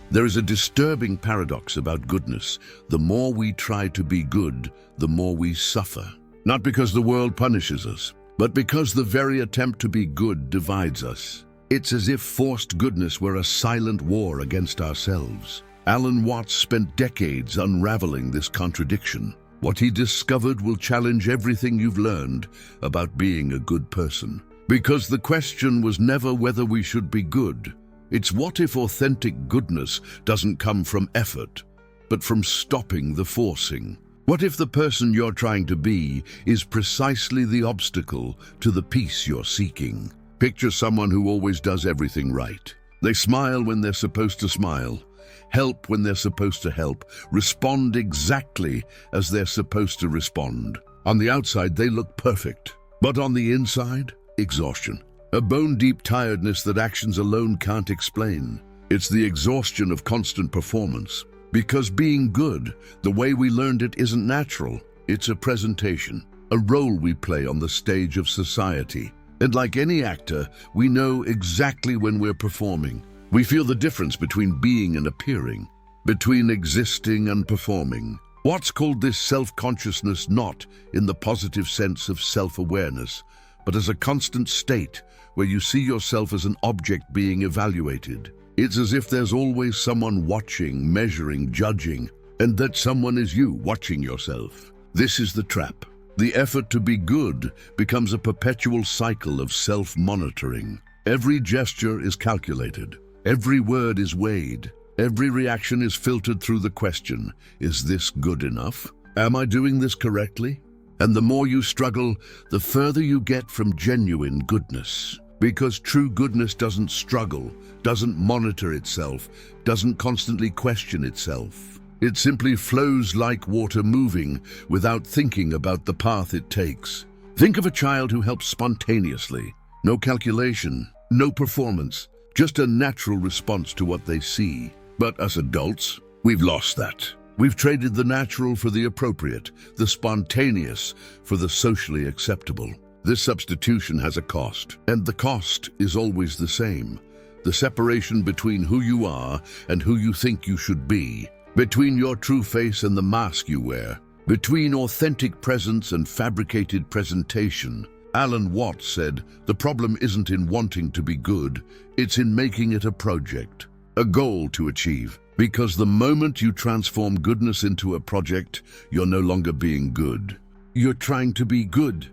There is a disturbing paradox about goodness. The more we try to be good, the more we suffer. Not because the world punishes us, but because the very attempt to be good divides us. It's as if forced goodness were a silent war against ourselves. Alan Watts spent decades unraveling this contradiction. What he discovered will challenge everything you've learned about being a good person. Because the question was never whether we should be good. It's what if authentic goodness doesn't come from effort, but from stopping the forcing? What if the person you're trying to be is precisely the obstacle to the peace you're seeking? Picture someone who always does everything right. They smile when they're supposed to smile, help when they're supposed to help, respond exactly as they're supposed to respond. On the outside, they look perfect, but on the inside, exhaustion. A bone-deep tiredness that actions alone can't explain. It's the exhaustion of constant performance. Because being good, the way we learned it, isn't natural. It's a presentation, a role we play on the stage of society. And like any actor, we know exactly when we're performing. We feel the difference between being and appearing, between existing and performing. Watts called this self-consciousness not in the positive sense of self-awareness, but as a constant state where you see yourself as an object being evaluated. It's as if there's always someone watching, measuring, judging, and that someone is you watching yourself. This is the trap. The effort to be good becomes a perpetual cycle of self-monitoring. Every gesture is calculated. Every word is weighed. Every reaction is filtered through the question, is this good enough? Am I doing this correctly? And the more you struggle, the further you get from genuine goodness. Because true goodness doesn't struggle, doesn't monitor itself, doesn't constantly question itself. It simply flows like water, moving without thinking about the path it takes. Think of a child who helps spontaneously. No calculation, no performance, just a natural response to what they see. But us adults, we've lost that. We've traded the natural for the appropriate, the spontaneous for the socially acceptable. This substitution has a cost, and the cost is always the same. The separation between who you are and who you think you should be, between your true face and the mask you wear, between authentic presence and fabricated presentation. Alan Watts said, the problem isn't in wanting to be good, it's in making it a project, a goal to achieve. Because the moment you transform goodness into a project, you're no longer being good. You're trying to be good.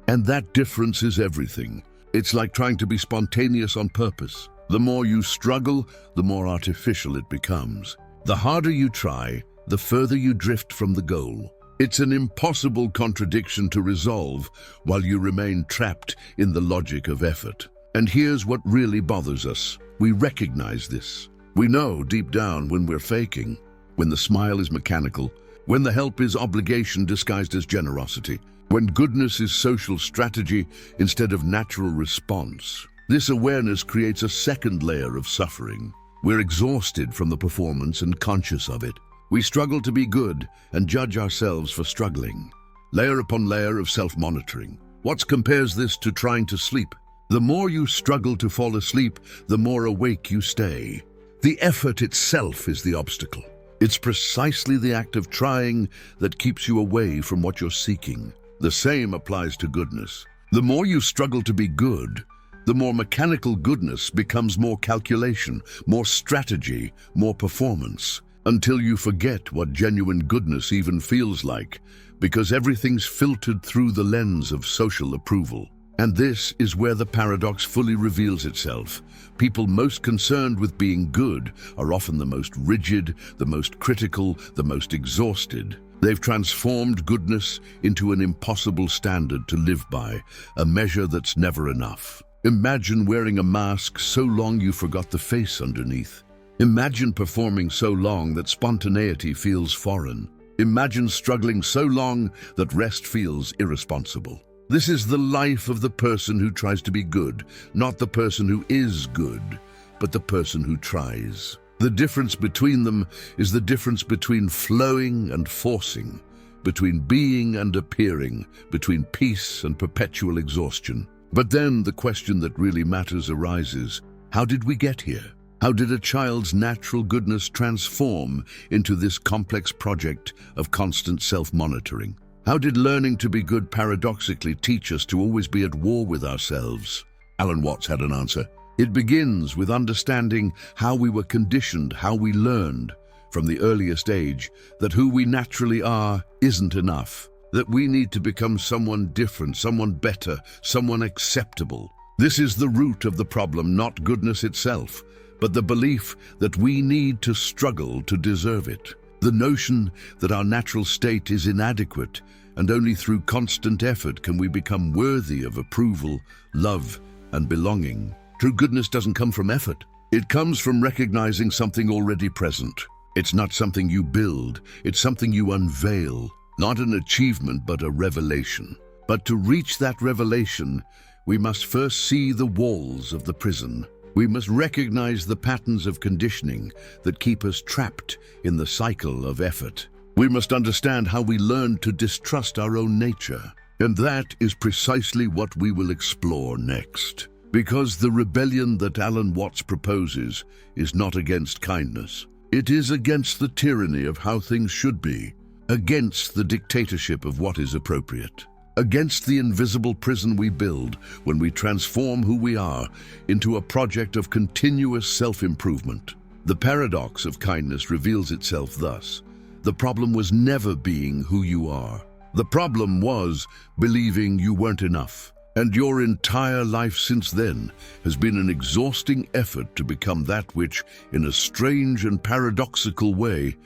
And that difference is everything. It's like trying to be spontaneous on purpose. The more you struggle, the more artificial it becomes. The harder you try, the further you drift from the goal. It's an impossible contradiction to resolve while you remain trapped in the logic of effort. And here's what really bothers us. We recognize this. We know deep down when we're faking, when the smile is mechanical, when the help is obligation disguised as generosity, when goodness is social strategy instead of natural response. This awareness creates a second layer of suffering. We're exhausted from the performance and conscious of it. We struggle to be good and judge ourselves for struggling. Layer upon layer of self-monitoring. Watts compares this to trying to sleep. The more you struggle to fall asleep, the more awake you stay. The effort itself is the obstacle. It's precisely the act of trying that keeps you away from what you're seeking. The same applies to goodness. The more you struggle to be good, the more mechanical goodness becomes more calculation, more strategy, more performance, until you forget what genuine goodness even feels like, because everything's filtered through the lens of social approval. And this is where the paradox fully reveals itself. People most concerned with being good are often the most rigid, the most critical, the most exhausted. They've transformed goodness into an impossible standard to live by, a measure that's never enough. Imagine wearing a mask so long you forgot the face underneath. Imagine performing so long that spontaneity feels foreign. Imagine struggling so long that rest feels irresponsible. This is the life of the person who tries to be good, not the person who is good, but the person who tries. The difference between them is the difference between flowing and forcing, between being and appearing, between peace and perpetual exhaustion. But then the question that really matters arises: how did we get here? How did a child's natural goodness transform into this complex project of constant self-monitoring? How did learning to be good paradoxically teach us to always be at war with ourselves? Alan Watts had an answer. It begins with understanding how we were conditioned, how we learned from the earliest age that who we naturally are isn't enough, that we need to become someone different, someone better, someone acceptable. This is the root of the problem, not goodness itself, but the belief that we need to struggle to deserve it. The notion that our natural state is inadequate, and only through constant effort can we become worthy of approval, love, and belonging. True goodness doesn't come from effort. It comes from recognizing something already present. It's not something you build, it's something you unveil. Not an achievement, but a revelation. But to reach that revelation, we must first see the walls of the prison. We must recognize the patterns of conditioning that keep us trapped in the cycle of effort. We must understand how we learn to distrust our own nature. And that is precisely what we will explore next. Because the rebellion that Alan Watts proposes is not against kindness. It is against the tyranny of how things should be, against the dictatorship of what is appropriate, against the invisible prison we build when we transform who we are into a project of continuous self-improvement. The paradox of kindness reveals itself thus. The problem was never being who you are. The problem was believing you weren't enough. And your entire life since then has been an exhausting effort to become that which, in a strange and paradoxical way,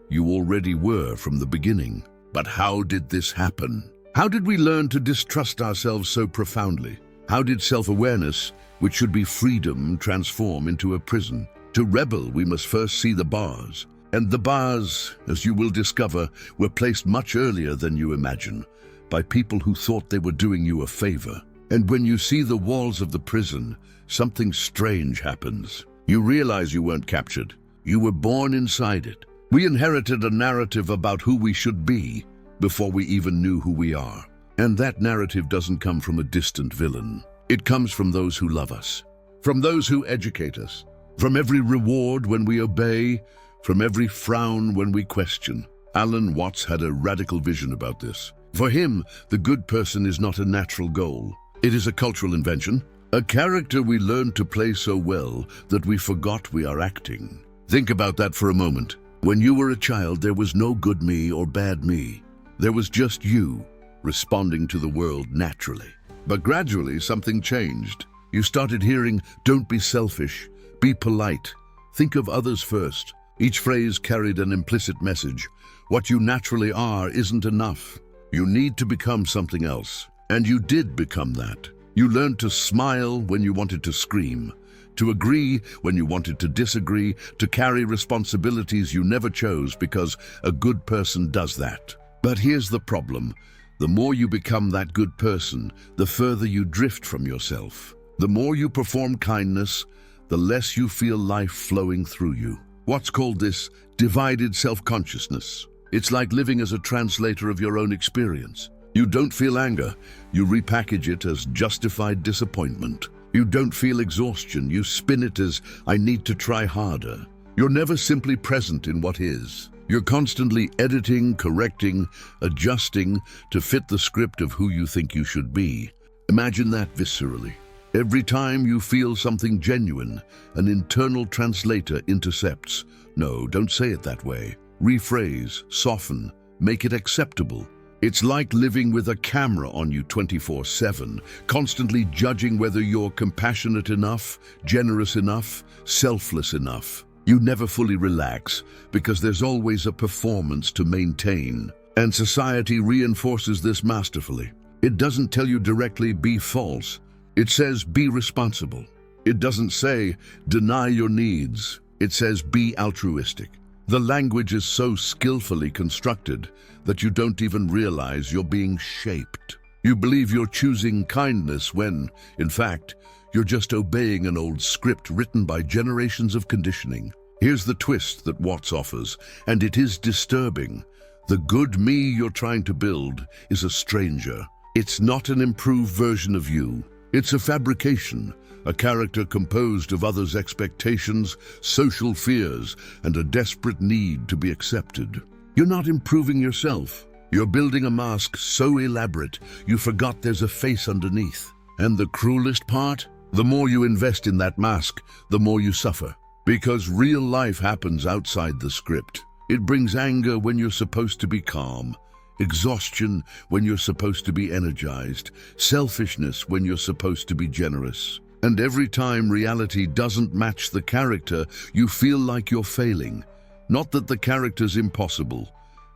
you already were from the beginning. But how did this happen? How did we learn to distrust ourselves so profoundly? How did self-awareness, which should be freedom, transform into a prison? To rebel, we must first see the bars. And the bars, as you will discover, were placed much earlier than you imagine, by people who thought they were doing you a favor. And when you see the walls of the prison, something strange happens. You realize you weren't captured. You were born inside it. We inherited a narrative about who we should be before we even knew who we are. And that narrative doesn't come from a distant villain. It comes from those who love us, from those who educate us, from every reward when we obey, from every frown when we question. Alan Watts had a radical vision about this. For him, the good person is not a natural goal. It is a cultural invention, a character we learned to play so well that we forgot we are acting. Think about that for a moment. When you were a child, there was no good me or bad me. There was just you, responding to the world naturally. But gradually, something changed. You started hearing, "Don't be selfish, be polite, think of others first." Each phrase carried an implicit message. What you naturally are isn't enough. You need to become something else. And you did become that. You learned to smile when you wanted to scream, to agree when you wanted to disagree, to carry responsibilities you never chose because a good person does that. But here's the problem. The more you become that good person, the further you drift from yourself. The more you perform kindness, the less you feel life flowing through you. Watts called this divided self-consciousness. It's like living as a translator of your own experience. You don't feel anger, you repackage it as justified disappointment. You don't feel exhaustion, you spin it as, "I need to try harder." You're never simply present in what is. You're constantly editing, correcting, adjusting to fit the script of who you think you should be. Imagine that viscerally. Every time you feel something genuine, an internal translator intercepts. No, don't say it that way. Rephrase, soften, make it acceptable. It's like living with a camera on you 24/7, constantly judging whether you're compassionate enough, generous enough, selfless enough. You never fully relax because there's always a performance to maintain. And society reinforces this masterfully. It doesn't tell you directly, "Be false." It says, "Be responsible." It doesn't say, "Deny your needs." It says, "Be altruistic." The language is so skillfully constructed that you don't even realize you're being shaped. You believe you're choosing kindness when, in fact, you're just obeying an old script written by generations of conditioning. Here's the twist that Watts offers, and it is disturbing. The good me you're trying to build is a stranger. It's not an improved version of you. It's a fabrication, a character composed of others' expectations, social fears, and a desperate need to be accepted. You're not improving yourself. You're building a mask so elaborate you forgot there's a face underneath. And the cruelest part? The more you invest in that mask, the more you suffer. Because real life happens outside the script. It brings anger when you're supposed to be calm, exhaustion when you're supposed to be energized, selfishness when you're supposed to be generous. And every time reality doesn't match the character, you feel like you're failing. Not that the character's impossible,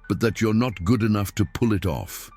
but that you're not good enough to pull it off.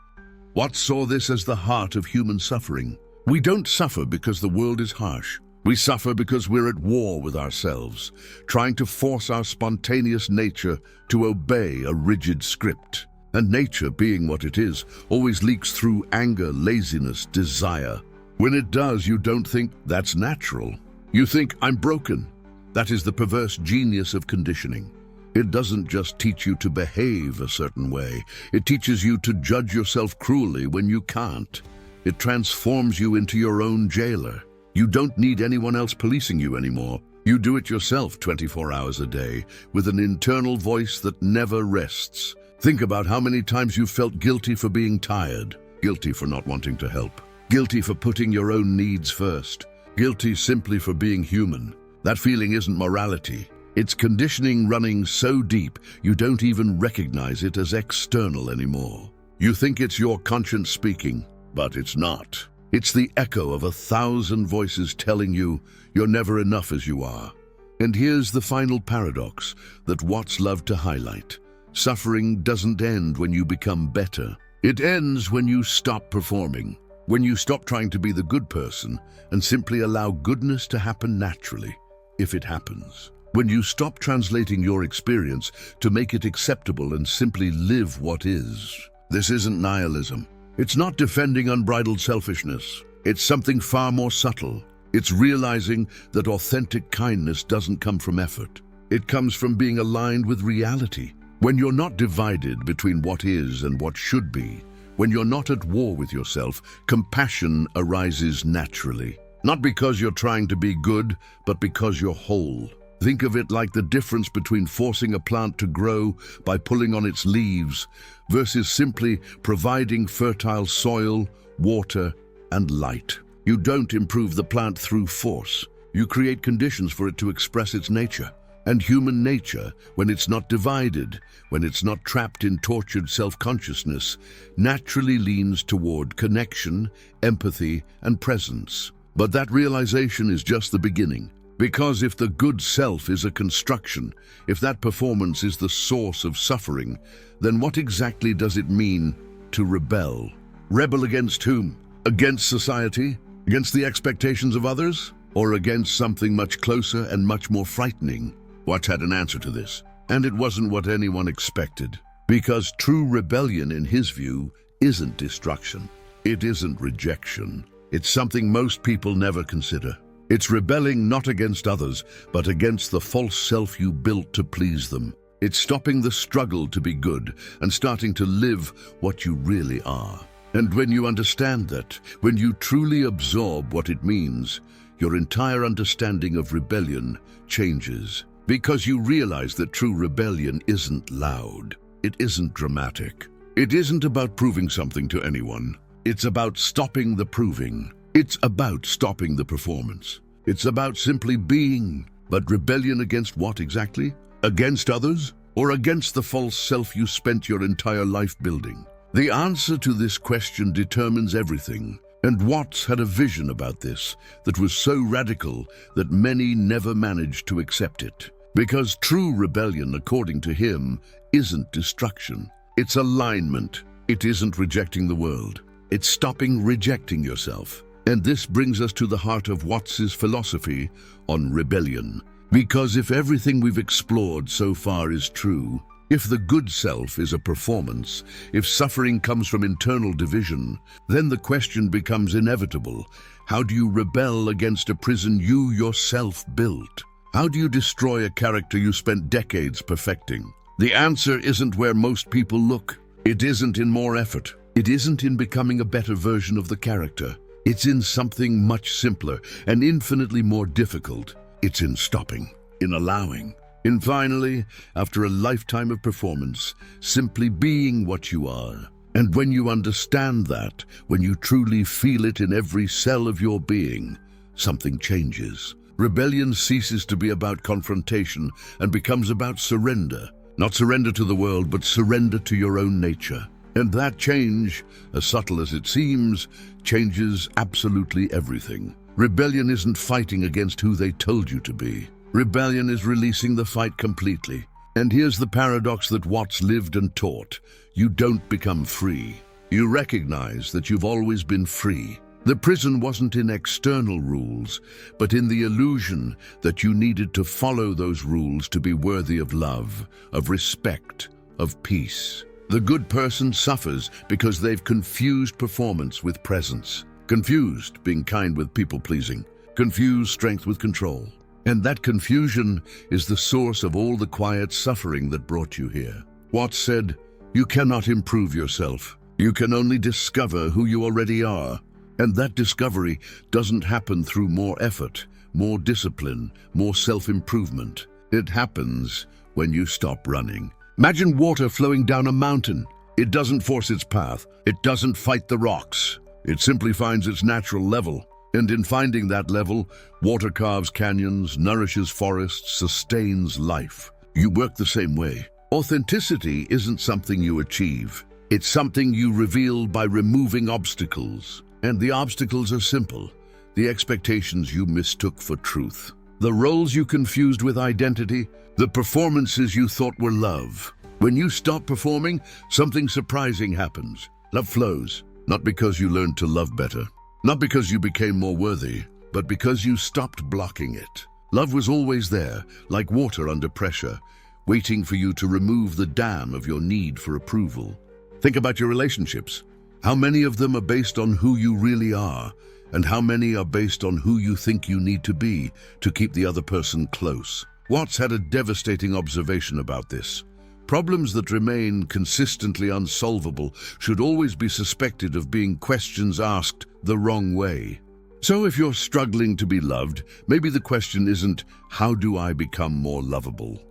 Watts saw this as the heart of human suffering. We don't suffer because the world is harsh. We suffer because we're at war with ourselves, trying to force our spontaneous nature to obey a rigid script. And nature, being what it is, always leaks through anger, laziness, desire. When it does, you don't think that's natural. You think, I'm broken. That is the perverse genius of conditioning. It doesn't just teach you to behave a certain way. It teaches you to judge yourself cruelly when you can't. It transforms you into your own jailer. You don't need anyone else policing you anymore. You do it yourself 24 hours a day, with an internal voice that never rests. Think about how many times you've felt guilty for being tired, guilty for not wanting to help, guilty for putting your own needs first, guilty simply for being human. That feeling isn't morality. It's conditioning running so deep you don't even recognize it as external anymore. You think it's your conscience speaking, but it's not. It's the echo of 1,000 voices telling you you're never enough as you are. And here's the final paradox that Watts loved to highlight. Suffering doesn't end when you become better. It ends when you stop performing, when you stop trying to be the good person and simply allow goodness to happen naturally, if it happens. When you stop translating your experience to make it acceptable and simply live what is. This isn't nihilism. It's not defending unbridled selfishness. It's something far more subtle. It's realizing that authentic kindness doesn't come from effort. It comes from being aligned with reality. When you're not divided between what is and what should be, when you're not at war with yourself, compassion arises naturally. Not because you're trying to be good, but because you're whole. Think of it like the difference between forcing a plant to grow by pulling on its leaves versus simply providing fertile soil, water, and light. You don't improve the plant through force. You create conditions for it to express its nature. And human nature, when it's not divided, when it's not trapped in tortured self-consciousness, naturally leans toward connection, empathy, and presence. But that realization is just the beginning. Because if the good self is a construction, if that performance is the source of suffering, then what exactly does it mean to rebel? Rebel against whom? Against society? Against the expectations of others? Or against something much closer and much more frightening? Watts had an answer to this, and it wasn't what anyone expected. Because true rebellion, in his view, isn't destruction. It isn't rejection. It's something most people never consider. It's rebelling not against others, but against the false self you built to please them. It's stopping the struggle to be good and starting to live what you really are. And when you understand that, when you truly absorb what it means, your entire understanding of rebellion changes. Because you realize that true rebellion isn't loud. It isn't dramatic. It isn't about proving something to anyone. It's about stopping the proving. It's about stopping the performance. It's about simply being. But rebellion against what exactly? Against others? Or against the false self you spent your entire life building? The answer to this question determines everything. And Watts had a vision about this that was so radical that many never managed to accept it. Because true rebellion, according to him, isn't destruction. It's alignment. It isn't rejecting the world. It's stopping rejecting yourself. And this brings us to the heart of Watts's philosophy on rebellion. Because if everything we've explored so far is true, if the good self is a performance, if suffering comes from internal division, then the question becomes inevitable. How do you rebel against a prison you yourself built? How do you destroy a character you spent decades perfecting? The answer isn't where most people look. It isn't in more effort. It isn't in becoming a better version of the character. It's in something much simpler and infinitely more difficult. It's in stopping, in allowing, in finally, after a lifetime of performance, simply being what you are. And when you understand that, when you truly feel it in every cell of your being, something changes. Rebellion ceases to be about confrontation and becomes about surrender. Not surrender to the world, but surrender to your own nature. And that change, as subtle as it seems, changes absolutely everything. Rebellion isn't fighting against who they told you to be. Rebellion is releasing the fight completely. And here's the paradox that Watts lived and taught. You don't become free. You recognize that you've always been free. The prison wasn't in external rules, but in the illusion that you needed to follow those rules to be worthy of love, of respect, of peace. The good person suffers because they've confused performance with presence. Confused being kind with people-pleasing. Confused strength with control. And that confusion is the source of all the quiet suffering that brought you here. Watts said, "You cannot improve yourself. You can only discover who you already are. And that discovery doesn't happen through more effort, more discipline, more self-improvement. It happens when you stop running." Imagine water flowing down a mountain. It doesn't force its path. It doesn't fight the rocks. It simply finds its natural level. And in finding that level, water carves canyons, nourishes forests, sustains life. You work the same way. Authenticity isn't something you achieve. It's something you reveal by removing obstacles. And the obstacles are simple. The expectations you mistook for truth. The roles you confused with identity. The performances you thought were love. When you stop performing, something surprising happens. Love flows, not because you learned to love better. Not because you became more worthy, but because you stopped blocking it. Love was always there, like water under pressure, waiting for you to remove the dam of your need for approval. Think about your relationships. How many of them are based on who you really are, and how many are based on who you think you need to be to keep the other person close? Watts had a devastating observation about this. Problems that remain consistently unsolvable should always be suspected of being questions asked the wrong way. So if you're struggling to be loved, maybe the question isn't, how do I become more lovable?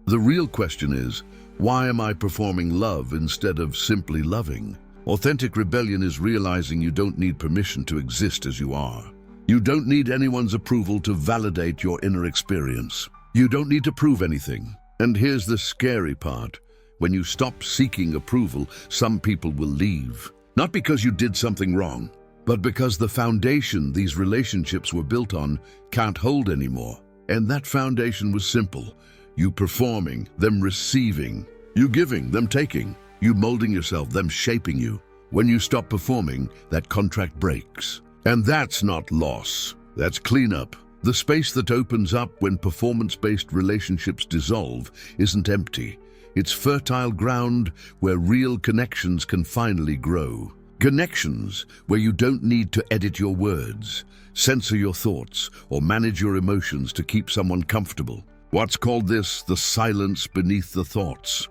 The real question is, why am I performing love instead of simply loving? Authentic rebellion is realizing you don't need permission to exist as you are. You don't need anyone's approval to validate your inner experience. You don't need to prove anything. And here's the scary part. When you stop seeking approval, some people will leave. Not because you did something wrong, but because the foundation these relationships were built on can't hold anymore. And that foundation was simple. You performing, them receiving. You giving, them taking. You molding yourself, them shaping you. When you stop performing, that contract breaks. And that's not loss. That's cleanup. The space that opens up when performance-based relationships dissolve isn't empty. It's fertile ground where real connections can finally grow. Connections where you don't need to edit your words, censor your thoughts, or manage your emotions to keep someone comfortable. Watts called this the silence beneath the thoughts.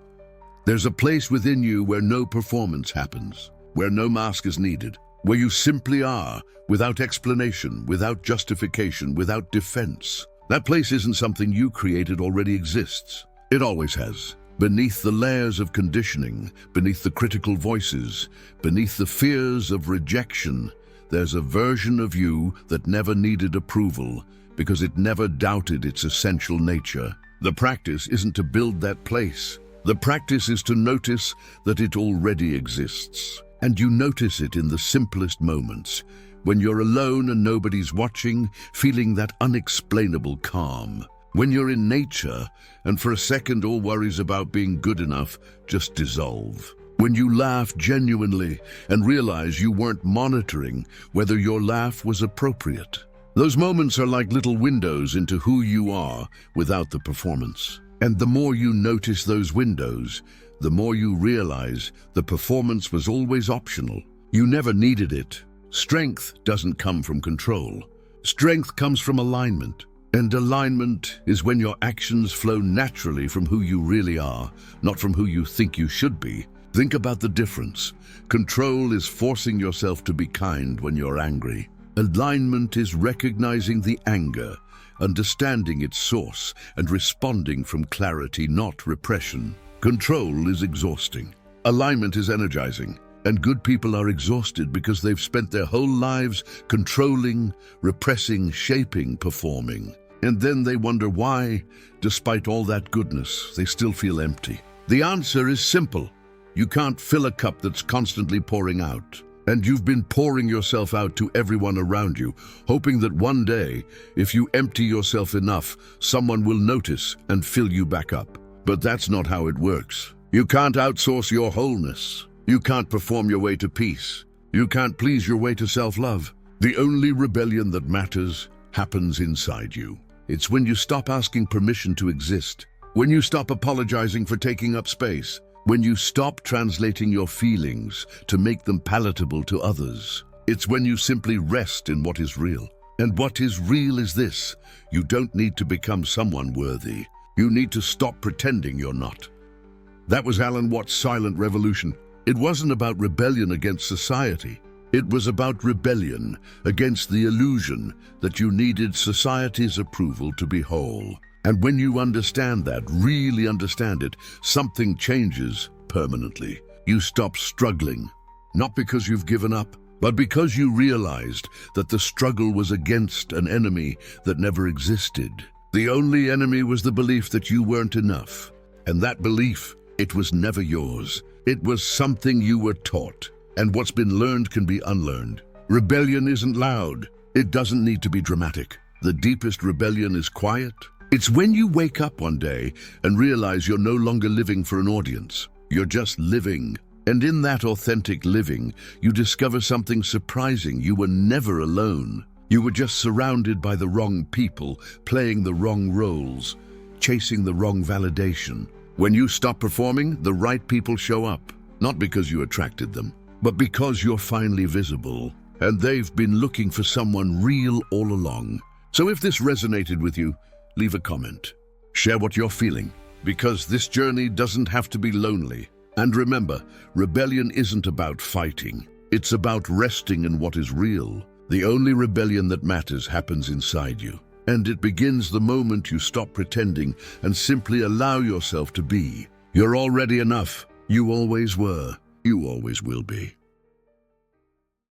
There's a place within you where no performance happens, where no mask is needed, where you simply are, without explanation, without justification, without defense. That place isn't something you created, already exists. It always has. Beneath the layers of conditioning, beneath the critical voices, beneath the fears of rejection, there's a version of you that never needed approval because it never doubted its essential nature. The practice isn't to build that place. The practice is to notice that it already exists. And you notice it in the simplest moments, when you're alone and nobody's watching, feeling that unexplainable calm. When you're in nature, and for a second all worries about being good enough just dissolve. When you laugh genuinely and realize you weren't monitoring whether your laugh was appropriate. Those moments are like little windows into who you are without the performance. And the more you notice those windows, the more you realize the performance was always optional. You never needed it. Strength doesn't come from control. Strength comes from alignment. And alignment is when your actions flow naturally from who you really are, not from who you think you should be. Think about the difference. Control is forcing yourself to be kind when you're angry. Alignment is recognizing the anger, understanding its source, and responding from clarity, not repression. Control is exhausting. Alignment is energizing. And good people are exhausted because they've spent their whole lives controlling, repressing, shaping, performing. And then they wonder why, despite all that goodness, they still feel empty. The answer is simple. You can't fill a cup that's constantly pouring out. And you've been pouring yourself out to everyone around you, hoping that one day, if you empty yourself enough, someone will notice and fill you back up. But that's not how it works. You can't outsource your wholeness. You can't perform your way to peace. You can't please your way to self-love. The only rebellion that matters happens inside you. It's when you stop asking permission to exist, when you stop apologizing for taking up space, when you stop translating your feelings to make them palatable to others. It's when you simply rest in what is real. And what is real is this: you don't need to become someone worthy. You need to stop pretending you're not. That was Alan Watts' silent revolution. It wasn't about rebellion against society. It was about rebellion against the illusion that you needed society's approval to be whole. And when you understand that, really understand it, something changes permanently. You stop struggling, not because you've given up, but because you realized that the struggle was against an enemy that never existed. The only enemy was the belief that you weren't enough. And that belief, it was never yours. It was something you were taught, and what's been learned can be unlearned. Rebellion isn't loud. It doesn't need to be dramatic. The deepest rebellion is quiet. It's when you wake up one day and realize you're no longer living for an audience. You're just living. And in that authentic living, you discover something surprising. You were never alone. You were just surrounded by the wrong people, playing the wrong roles, chasing the wrong validation. When you stop performing, the right people show up, not because you attracted them, but because you're finally visible, and they've been looking for someone real all along. So if this resonated with you, leave a comment. Share what you're feeling, because this journey doesn't have to be lonely. And remember, rebellion isn't about fighting. It's about resting in what is real. The only rebellion that matters happens inside you. And it begins the moment you stop pretending and simply allow yourself to be. You're already enough. You always were. You always will be.